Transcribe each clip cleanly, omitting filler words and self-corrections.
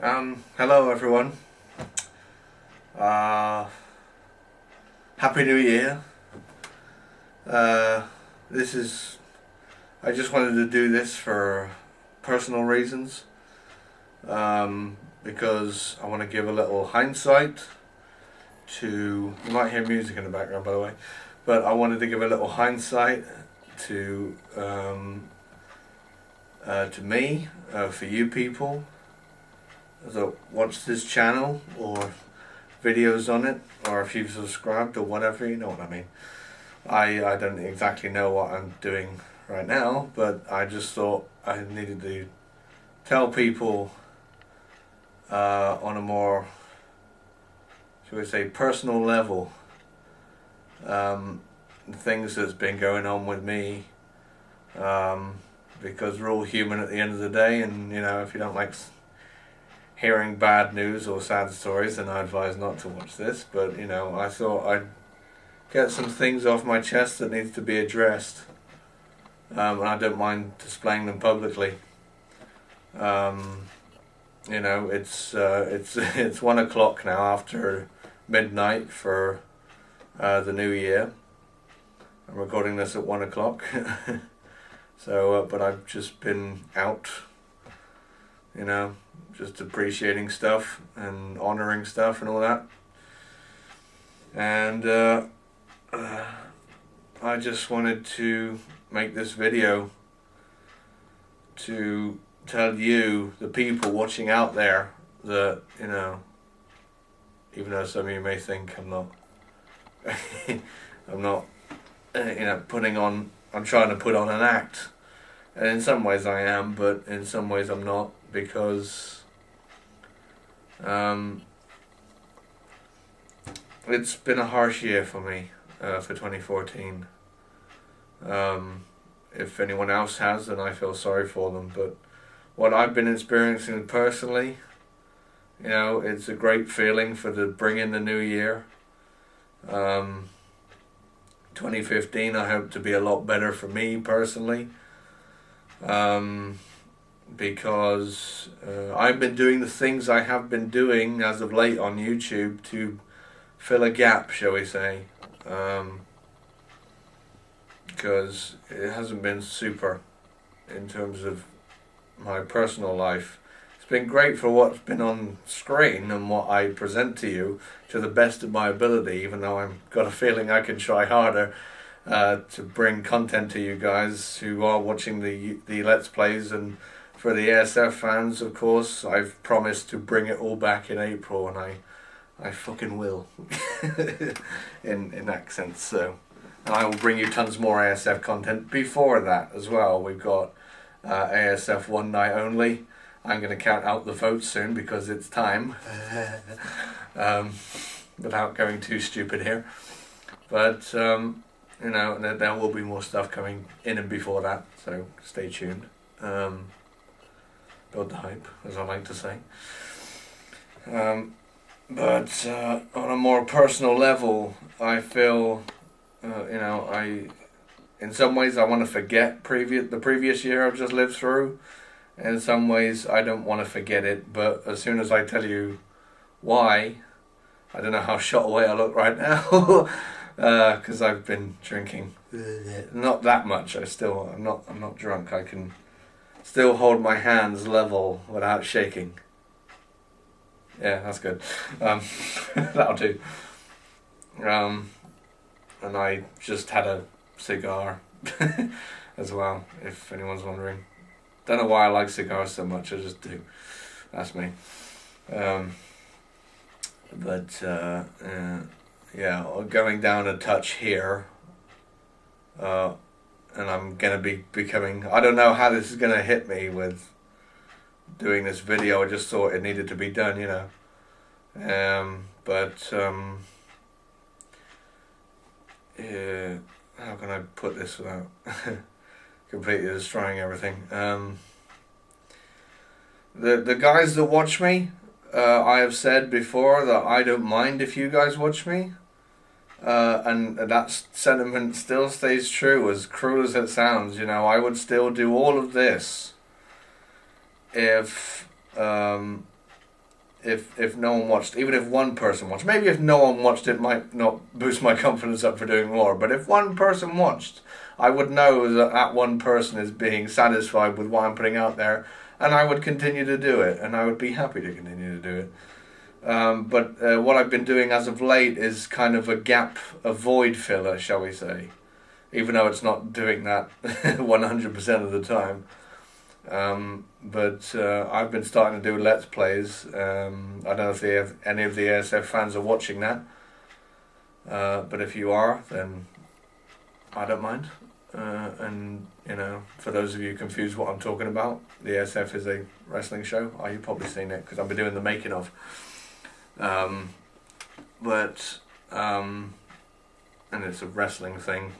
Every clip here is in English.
Hello everyone. Uh, Happy New Year. This is. I just wanted to do this for personal reasons. Because I want to give a little hindsight to. You might hear music in the background, by the way, but I wanted to give a little hindsight to me, for you people that watch this channel or videos on it, or if you've subscribed or whatever, you know what I mean. I don't exactly know what I'm doing right now, but I just thought I needed to tell people on a more, shall we say, personal level, things that's been going on with me, because we're all human at the end of the day, and you know, if you don't like hearing bad news or sad stories, then I advise not to watch this. But you know, I thought I'd get some things off my chest that needs to be addressed, and I don't mind displaying them publicly. You know, it's 1 o'clock now after midnight for the new year. I'm recording this at 1 o'clock. So, but I've just been out, you know, just appreciating stuff and honouring stuff and all that. And I just wanted to make this video to tell you, the people watching out there, that, you know, even though some of you may think I'm not, I'm not, you know, I'm trying to put on an act. And in some ways I am, but in some ways I'm not, because it's been a harsh year for me, for 2014. If anyone else has, then I feel sorry for them, but what I've been experiencing personally, you know, it's a great feeling for the bring in the new year. 2015 I hope to be a lot better for me personally, because I've been doing the things I have been doing as of late on YouTube to fill a gap, shall we say, because it hasn't been super in terms of my personal life. It's been great for what's been on screen and what I present to you to the best of my ability, even though I've got a feeling I can try harder to bring content to you guys who are watching the Let's Plays. And for the ASF fans, of course, I've promised to bring it all back in April, and I fucking will. in that sense. So, and I will bring you tons more ASF content before that as well. We've got ASF one night only. I'm going to count out the votes soon because it's time. Without going too stupid here. But, you know, there will be more stuff coming in and before that, so stay tuned. Build the hype, as I like to say. But on a more personal level, I feel, you know, in some ways I want to forget the previous year I've just lived through. In some ways I don't want to forget it, but as soon as I tell you why, I don't know how shot away I look right now, because I've been drinking. Not that much. I'm not drunk. I can still hold my hands level without shaking. Yeah, that's good. That'll do. And I just had a cigar as well, if anyone's wondering. Don't know why I like cigars so much, I just do. That's me. Yeah, going down a touch here, and I'm going to be becoming, I don't know how this is going to hit me with doing this video. I just thought it needed to be done, you know. Yeah, how can I put this without completely destroying everything? The guys that watch me, I have said before that I don't mind if you guys watch me, and that sentiment still stays true, as cruel as it sounds. You know, I would still do all of this if if no one watched, even if one person watched, maybe if no one watched, it might not boost my confidence up for doing more. But if one person watched, I would know that that one person is being satisfied with what I'm putting out there, and I would continue to do it, and I would be happy to continue to do it. But what I've been doing as of late is kind of a void filler, shall we say, even though it's not doing that 100% of the time. But I've been starting to do Let's Plays. I don't know if any of the ASF fans are watching that. But if you are, then I don't mind. And, for those of you confused what I'm talking about, the ASF is a wrestling show. Oh, you've probably seen it because I've been doing the making of. And it's a wrestling thing,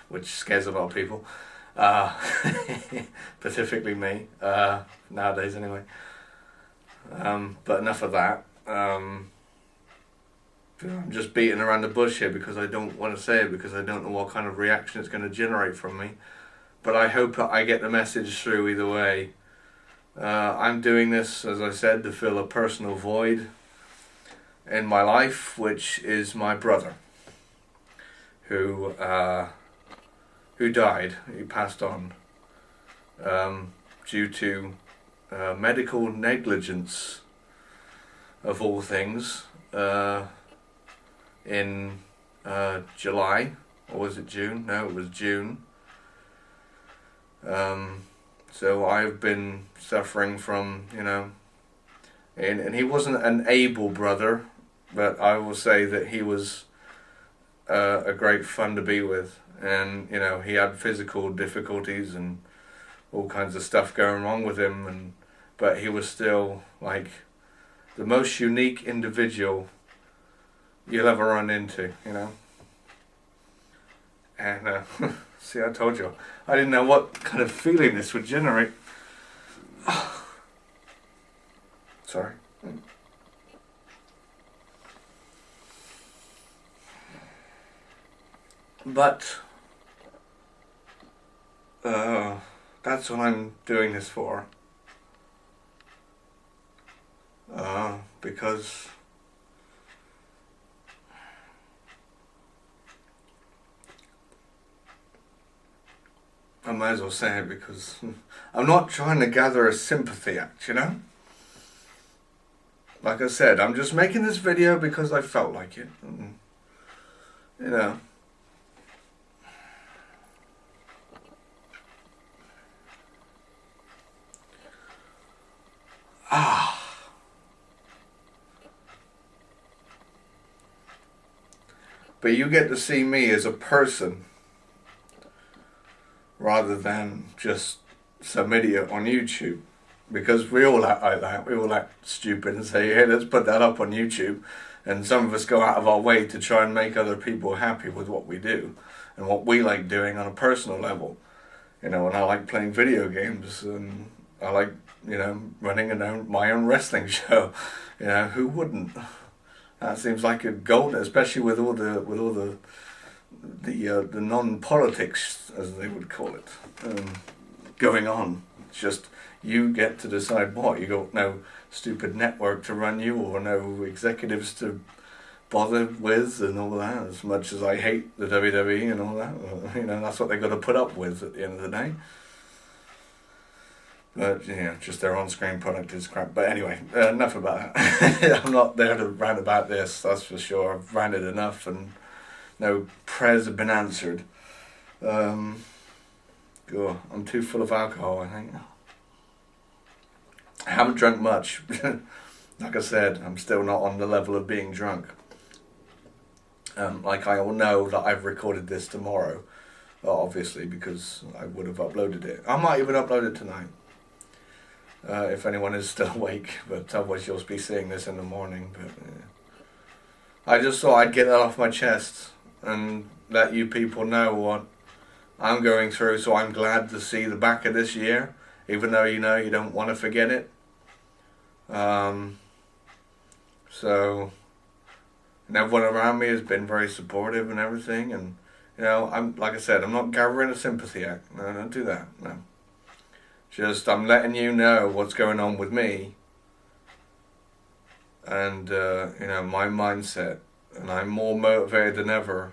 which scares a lot of people. Specifically me, nowadays anyway. But enough of that. I'm just beating around the bush here because I don't want to say it, because I don't know what kind of reaction it's going to generate from me. But I hope I get the message through either way. I'm doing this, as I said, to fill a personal void in my life, which is my brother, who died. He passed on due to medical negligence, of all things, in July, or was it June? No, it was June. So I've been suffering from, and he wasn't an able brother, but I will say that he was a great fun to be with. And he had physical difficulties and all kinds of stuff going wrong with him, but he was still like the most unique individual you'll ever run into, And see, I told you, I didn't know what kind of feeling this would generate. Sorry. But that's what I'm doing this for. Because I might as well say it, because I'm not trying to gather a sympathy act, Like I said, I'm just making this video because I felt like it. But you get to see me as a person rather than just some idiot on YouTube, because we all act like that. We all act stupid and say, hey, let's put that up on YouTube, and some of us go out of our way to try and make other people happy with what we do and what we like doing on a personal level. And I like playing video games, and I like running my own wrestling show. Who wouldn't? That seems like a gold, especially with all the non-politics, as they would call it, going on. It's just you get to decide what. You got no stupid network to run you, or no executives to bother with, and all that. As much as I hate the WWE and all that, that's what they got to put up with at the end of the day. But just their on-screen product is crap. But anyway, enough about that. I'm not there to rant about this, that's for sure. I've ranted enough, and no prayers have been answered. I'm too full of alcohol, I think. I haven't drunk much. Like I said, I'm still not on the level of being drunk. Like I will know that I've recorded this tomorrow, obviously, because I would have uploaded it. I might even upload it tonight. If anyone is still awake, but otherwise you'll be seeing this in the morning. But I just thought I'd get that off my chest and let you people know what I'm going through. So I'm glad to see the back of this year, even though you don't want to forget it. So, and everyone around me has been very supportive and everything, and I'm, like I said, I'm not gathering a sympathy act. No, don't do that. No. Just, I'm letting you know what's going on with me, and my mindset, and I'm more motivated than ever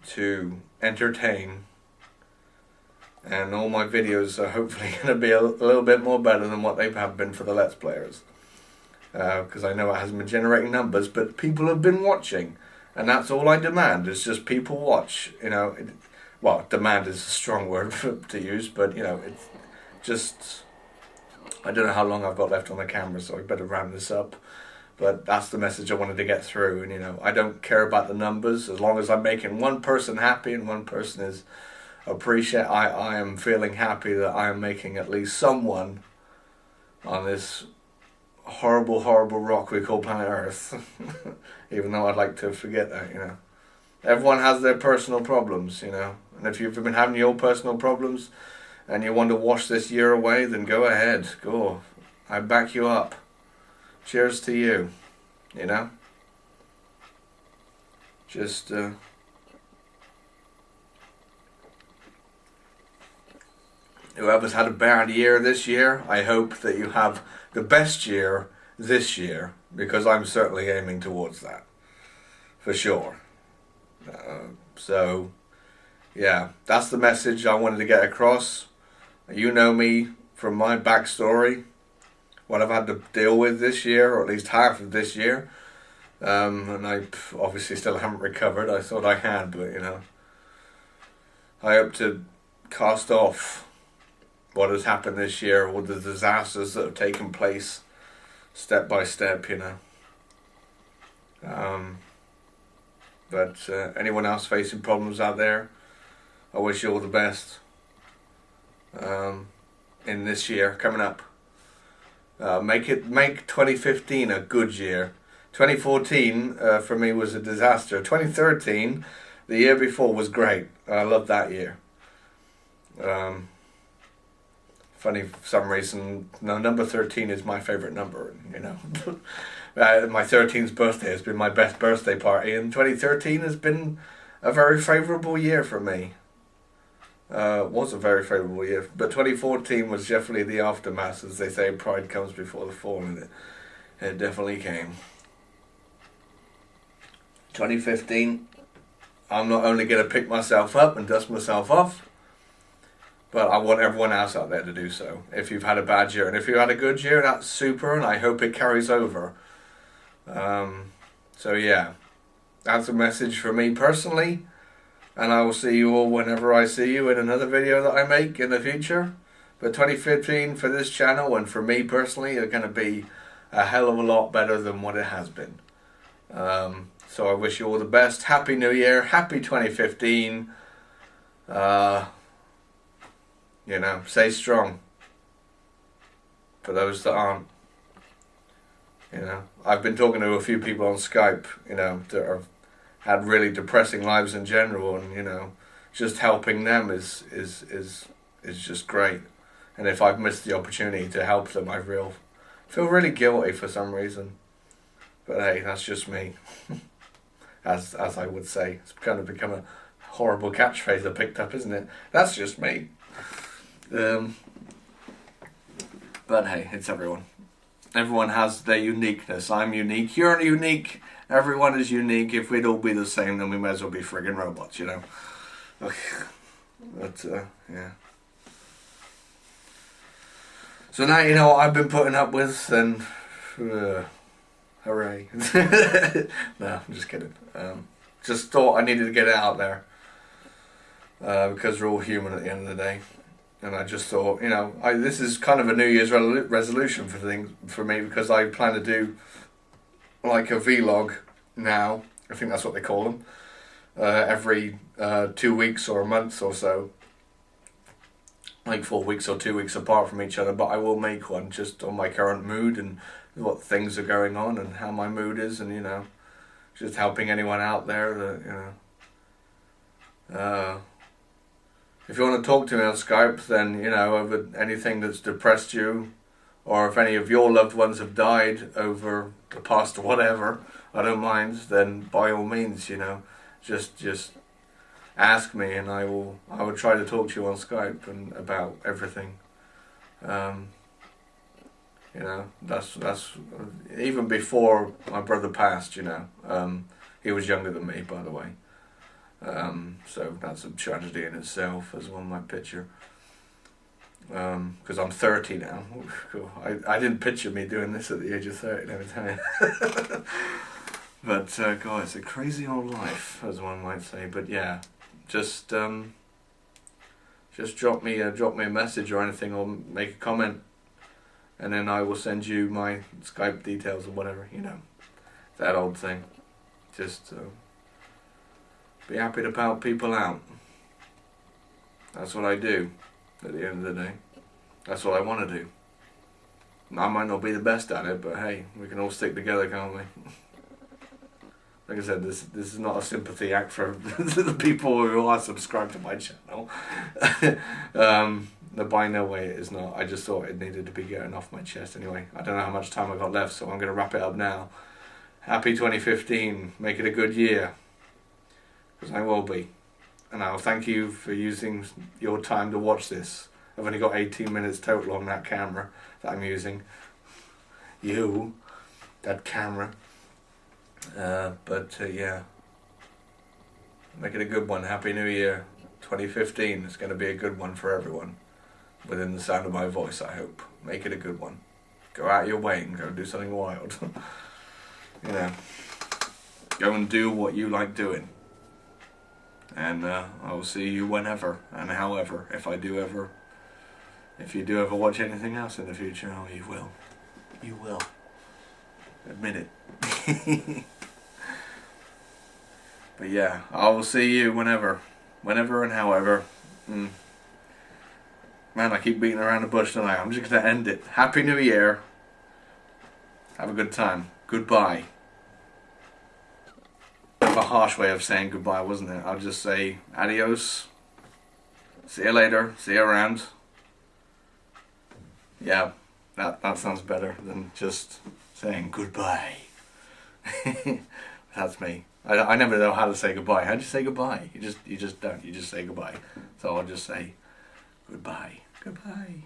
to entertain, and all my videos are hopefully going to be a little bit more better than what they have been for the Let's Players, because I know it hasn't been generating numbers, but people have been watching, and that's all I demand, is just people watch. Well, demand is a strong word to use, but it's just, I don't know how long I've got left on the camera, so I better round this up. But that's the message I wanted to get through. And I don't care about the numbers, as long as I'm making one person happy and one person is appreciate. I am feeling happy that I am making at least someone on this horrible, horrible rock we call planet Earth. Even though I'd like to forget that. Everyone has their personal problems. And if you've been having your personal problems and you want to wash this year away, then go ahead. Go. I back you up. Cheers to you. Just whoever's had a bad year this year, I hope that you have the best year this year, because I'm certainly aiming towards that, for sure. So, yeah, that's the message I wanted to get across. You know me from my backstory, what I've had to deal with this year, or at least half of this year. And I obviously still haven't recovered. I thought I had, but I hope to cast off what has happened this year, all the disasters that have taken place, step by step. But anyone else facing problems out there, I wish you all the best in this year coming up. Make 2015 a good year. 2014 for me was a disaster. 2013, the year before, was great. I loved that year. Funny, for some reason, number 13 is my favourite number. My 13th birthday has been my best birthday party, and 2013 has been a very favourable year for me. Was a very favourable year, but 2014 was definitely the aftermath, as they say, pride comes before the fall, and it definitely came. 2015, I'm not only going to pick myself up and dust myself off, but I want everyone else out there to do so. If you've had a bad year, and if you had a good year, that's super, and I hope it carries over. So yeah, that's a message for me personally. And I will see you all whenever I see you in another video that I make in the future. But 2015 for this channel and for me personally are going to be a hell of a lot better than what it has been. So I wish you all the best. Happy New Year. Happy 2015. Stay strong. For those that aren't. I've been talking to a few people on Skype, that have had really depressing lives in general, and just helping them is just great. And if I've missed the opportunity to help them, I feel really guilty for some reason. But hey, that's just me. as I would say, it's kind of become a horrible catchphrase I picked up, isn't it? That's just me. But hey, it's everyone. Everyone has their uniqueness. I'm unique. You're unique. Everyone is unique. If we'd all be the same, then we might as well be friggin' robots, But, yeah. So now you know what I've been putting up with, and hooray. No, I'm just kidding. Just thought I needed to get it out there. Because we're all human at the end of the day. And I just thought, this is kind of a New Year's resolution for me, because I plan to do like a vlog now. I think that's what they call them. Every 2 weeks or a month or so. Like 4 weeks or 2 weeks apart from each other. But I will make one just on my current mood and what things are going on and how my mood is, and just helping anyone out there that if you want to talk to me on Skype, then over anything that's depressed you, or if any of your loved ones have died over the past or whatever, I don't mind. Then by all means, just ask me, and I will try to talk to you on Skype and about everything. You know, that's even before my brother passed. You know, he was younger than me, by the way. So that's a tragedy in itself, as one might picture. Because I'm 30 now. I didn't picture me doing this at the age of 30, let me tell you. But God, it's a crazy old life, as one might say. But yeah, just drop me a message or anything, or make a comment, and then I will send you my Skype details or whatever. You know, that old thing. Just be happy to help people out. That's what I do. At the end of the day, that's what I want to do. I might not be the best at it, but hey, we can all stick together, can't we? Like I said, this is not a sympathy act for the people who are subscribed to my channel. By no way it is not. I just thought it needed to be getting off my chest anyway. I don't know how much time I got left, so I'm going to wrap it up now. Happy 2015. Make it a good year. Because I will be. And I'll thank you for using your time to watch this. I've only got 18 minutes total on that camera that I'm using. That camera. But yeah. Make it a good one. Happy New Year. 2015 is going to be a good one for everyone. Within the sound of my voice, I hope. Make it a good one. Go out your way and go do something wild. You know. Go and do what you like doing. And I will see you whenever and however, if you do ever watch anything else in the future. Oh, you will. You will. Admit it. But yeah, I will see you whenever and however. Man, I keep beating around the bush tonight. I'm just going to end it. Happy New Year. Have a good time. Goodbye. A harsh way of saying goodbye, wasn't it? I'll just say adios, see you later, see you around. Yeah, that sounds better than just saying goodbye. That's me. I never know how to say goodbye. How do you say goodbye? You just don't. You just say goodbye. So I'll just say goodbye. Goodbye.